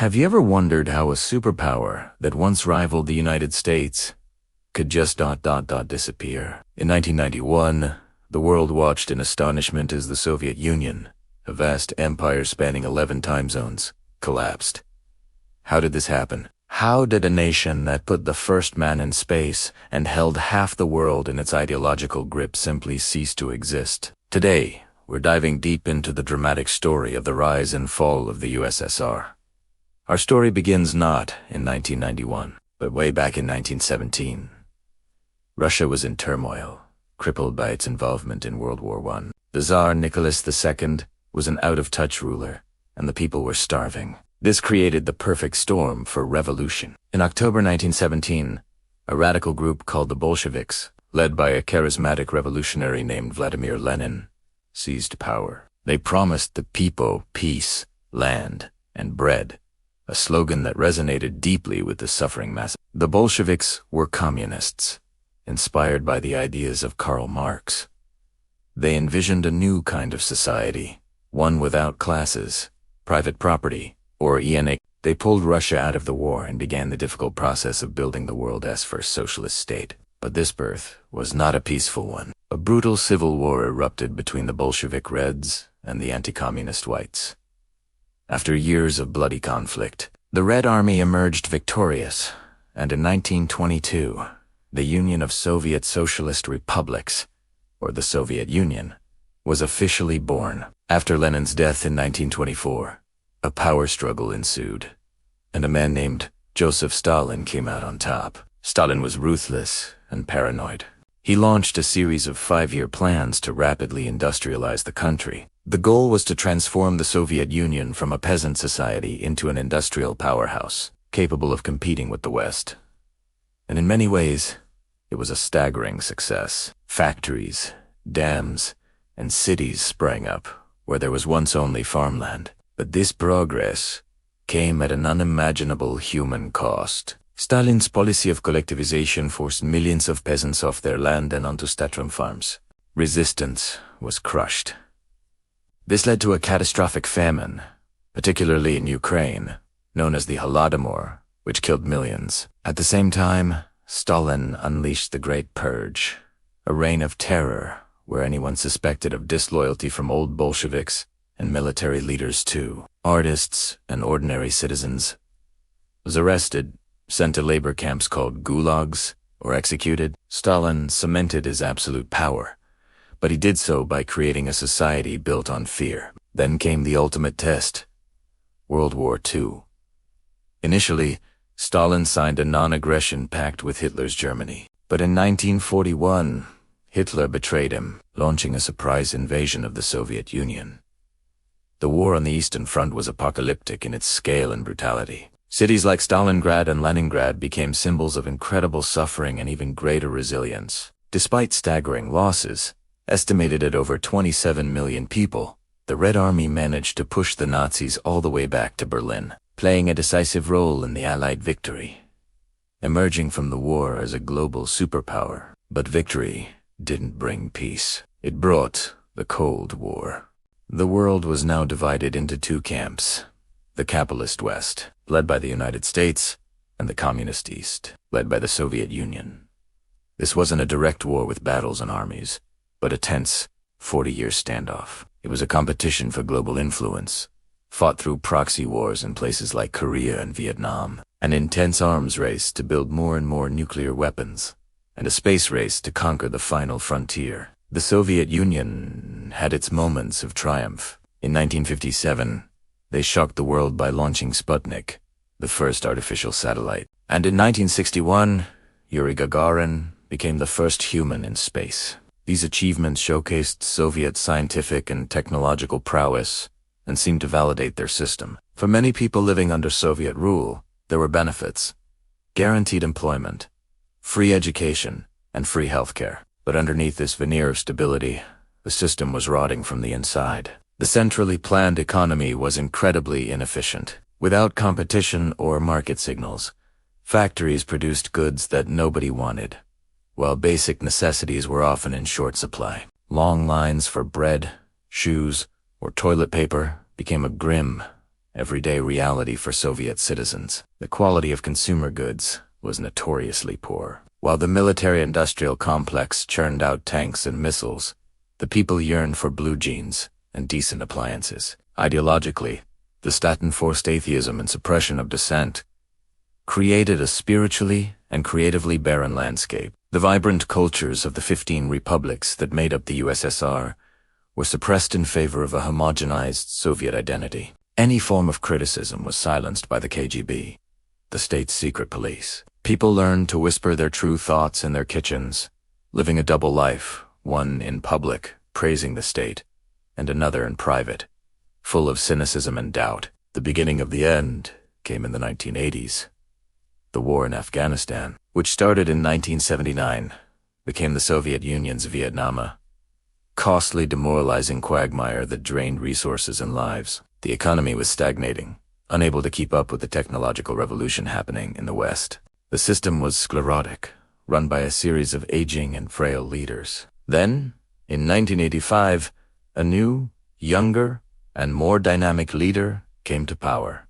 Have you ever wondered how a superpower that once rivaled the United States could just disappear? In 1991, the world watched in astonishment as the Soviet Union, a vast empire spanning 11 time zones, collapsed. How did this happen? How did a nation that put the first man in space and held half the world in its ideological grip simply cease to exist? Today, we're diving deep into the dramatic story of the rise and fall of the USSR. Our story begins not in 1991, but way back in 1917. Russia was in turmoil, crippled by its involvement in World War I. The Tsar Nicholas II was an out-of-touch ruler, and the people were starving. This created the perfect storm for revolution. In October 1917, a radical group called the Bolsheviks, led by a charismatic revolutionary named Vladimir Lenin, seized power. They promised the people peace, land, and bread, a slogan that resonated deeply with the suffering masses. The Bolsheviks were communists, inspired by the ideas of Karl Marx. They envisioned a new kind of society, one without classes, private property, or ENA. They pulled Russia out of the war and began the difficult process of building the world's first socialist state. But this birth was not a peaceful one. A brutal civil war erupted between the Bolshevik Reds and the anti-communist Whites. After years of bloody conflict, the Red Army emerged victorious, and in 1922, the Union of Soviet Socialist Republics, or the Soviet Union, was officially born. After Lenin's death in 1924, a power struggle ensued, and a man named Joseph Stalin came out on top. Stalin was ruthless and paranoid. He launched a series of 5-year plans to rapidly industrialize the country. The goal was to transform the Soviet Union from a peasant society into an industrial powerhouse, capable of competing with the West. And in many ways, it was a staggering success. Factories, dams, and cities sprang up where there was once only farmland. But this progress came at an unimaginable human cost. Stalin's policy of collectivization forced millions of peasants off their land and onto state-run farms. Resistance was crushed. This led to a catastrophic famine, particularly in Ukraine, known as the Holodomor, which killed millions. At the same time, Stalin unleashed the Great Purge, a reign of terror where anyone suspected of disloyalty from old Bolsheviks and military leaders too, artists and ordinary citizens, was arrested, sent to labor camps called gulags, or executed. Stalin cemented his absolute power, but he did so by creating a society built on fear. Then came the ultimate test, World War II. Initially, Stalin signed a non-aggression pact with Hitler's Germany. But in 1941, Hitler betrayed him, launching a surprise invasion of the Soviet Union. The war on the Eastern Front was apocalyptic in its scale and brutality. Cities like Stalingrad and Leningrad became symbols of incredible suffering and even greater resilience. Despite staggering losses, estimated at over 27 million people, the Red Army managed to push the Nazis all the way back to Berlin, playing a decisive role in the Allied victory, emerging from the war as a global superpower. But victory didn't bring peace. It brought the Cold War. The world was now divided into two camps, the capitalist West, led by the United States, and the communist East, led by the Soviet Union. This wasn't a direct war with battles and armies, but a tense 40-year standoff. It was a competition for global influence, fought through proxy wars in places like Korea and Vietnam, an intense arms race to build more and more nuclear weapons, and a space race to conquer the final frontier. The Soviet Union had its moments of triumph. In 1957, they shocked the world by launching Sputnik, the first artificial satellite. And in 1961, Yuri Gagarin became the first human in space. These achievements showcased Soviet scientific and technological prowess and seemed to validate their system. For many people living under Soviet rule, there were benefits: guaranteed employment, free education, and free healthcare. But underneath this veneer of stability, the system was rotting from the inside. The centrally planned economy was incredibly inefficient. Without competition or market signals, factories produced goods that nobody wanted, while basic necessities were often in short supply. Long lines for bread, shoes, or toilet paper became a grim, everyday reality for Soviet citizens. The quality of consumer goods was notoriously poor. While the military-industrial complex churned out tanks and missiles, the people yearned for blue jeans and decent appliances. Ideologically, the Stalin forced atheism and suppression of dissent created a spiritually and creatively barren landscape. The vibrant cultures of the 15 republics that made up the USSR were suppressed in favor of a homogenized Soviet identity. Any form of criticism was silenced by the KGB, the state's secret police. People learned to whisper their true thoughts in their kitchens, living a double life, one in public, praising the state, and another in private, full of cynicism and doubt. The beginning of the end came in the 1980s. The war in Afghanistan, which started in 1979, became the Soviet Union's Vietnam, a costly, demoralizing quagmire that drained resources and lives. The economy was stagnating, unable to keep up with the technological revolution happening in the West. The system was sclerotic, run by a series of aging and frail leaders. Then, in 1985, a new, younger, and more dynamic leader came to power.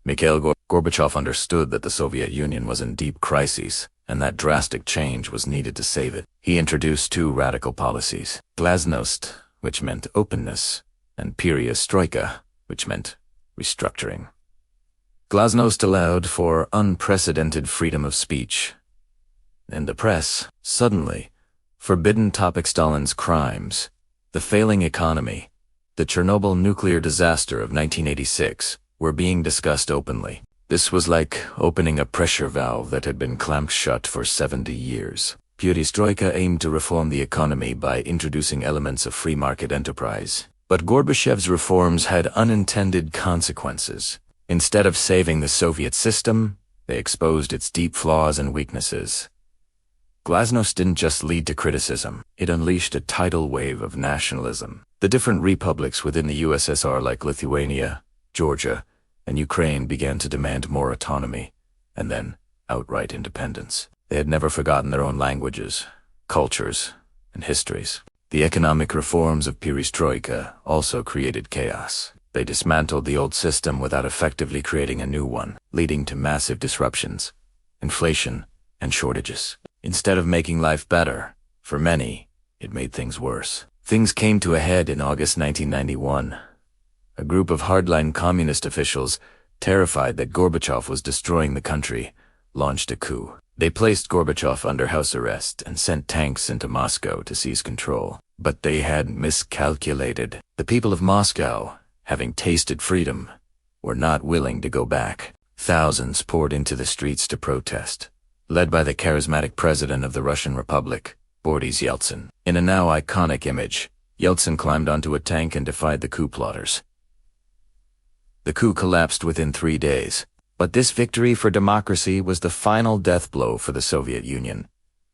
Mikhail Gorbachev understood that the Soviet Union was in deep crises, and that drastic change was needed to save it. He introduced two radical policies: glasnost, which meant openness, and perestroika, which meant restructuring. Glasnost allowed for unprecedented freedom of speech. In the press, suddenly, forbidden topic Stalin's crimes, the failing economy, the Chernobyl nuclear disaster of 1986 were being discussed openly. This was like opening a pressure valve that had been clamped shut for 70 years. Perestroika aimed to reform the economy by introducing elements of free market enterprise. But Gorbachev's reforms had unintended consequences. Instead of saving the Soviet system, they exposed its deep flaws and weaknesses. Glasnost didn't just lead to criticism, it unleashed a tidal wave of nationalism. The different republics within the USSR, like Lithuania, Georgia, and Ukraine, began to demand more autonomy, and then outright independence. They had never forgotten their own languages, cultures, and histories. The economic reforms of perestroika also created chaos. They dismantled the old system without effectively creating a new one, leading to massive disruptions, inflation, and shortages. Instead of making life better, for many, it made things worse. Things came to a head in August 1991. A group of hardline communist officials, terrified that Gorbachev was destroying the country, launched a coup. They placed Gorbachev under house arrest and sent tanks into Moscow to seize control. But they had miscalculated. The people of Moscow, having tasted freedom, were not willing to go back. Thousands poured into the streets to protest, led by the charismatic president of the Russian Republic, Boris Yeltsin. In a now iconic image, Yeltsin climbed onto a tank and defied the coup plotters. The coup collapsed within 3 days, but this victory for democracy was the final death blow for the Soviet Union.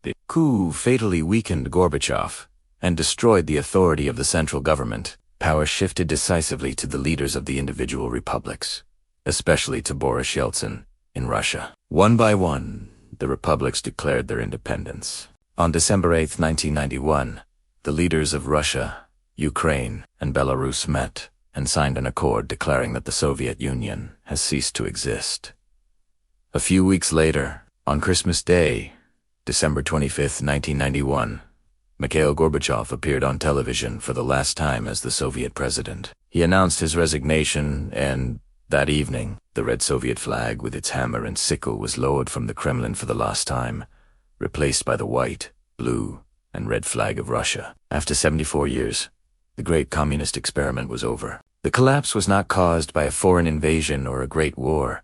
The coup fatally weakened Gorbachev and destroyed the authority of the central government. Power shifted decisively to the leaders of the individual republics, especially to Boris Yeltsin in Russia. One by one, the republics declared their independence. On December 8, 1991, the leaders of Russia, Ukraine, and Belarus met and signed an accord declaring that the Soviet Union has ceased to exist. A few weeks later, on Christmas Day, December 25, 1991, Mikhail Gorbachev appeared on television for the last time as the Soviet president. He announced his resignation, and that evening, the red Soviet flag with its hammer and sickle was lowered from the Kremlin for the last time, replaced by the white, blue, and red flag of Russia. After 74 years, the great communist experiment was over. The collapse was not caused by a foreign invasion or a great war,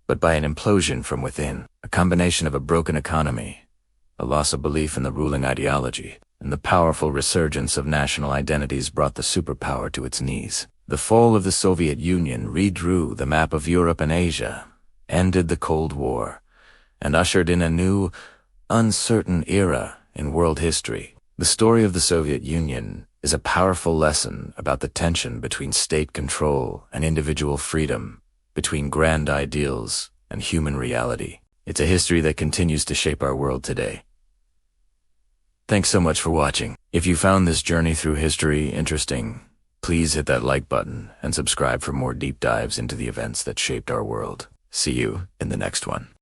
but by an implosion from within, a combination of a broken economy, a loss of belief in the ruling ideology, and the powerful resurgence of national identities brought the superpower to its knees. The fall of the Soviet Union redrew the map of Europe and Asia, ended the Cold War, and ushered in a new, uncertain era in world history. The story of the Soviet Union is a powerful lesson about the tension between state control and individual freedom, between grand ideals and human reality. It's a history that continues to shape our world today. Thanks so much for watching. If you found this journey through history interesting, Please hit that like button and subscribe for more deep dives into the events that shaped our world. See you in the next one.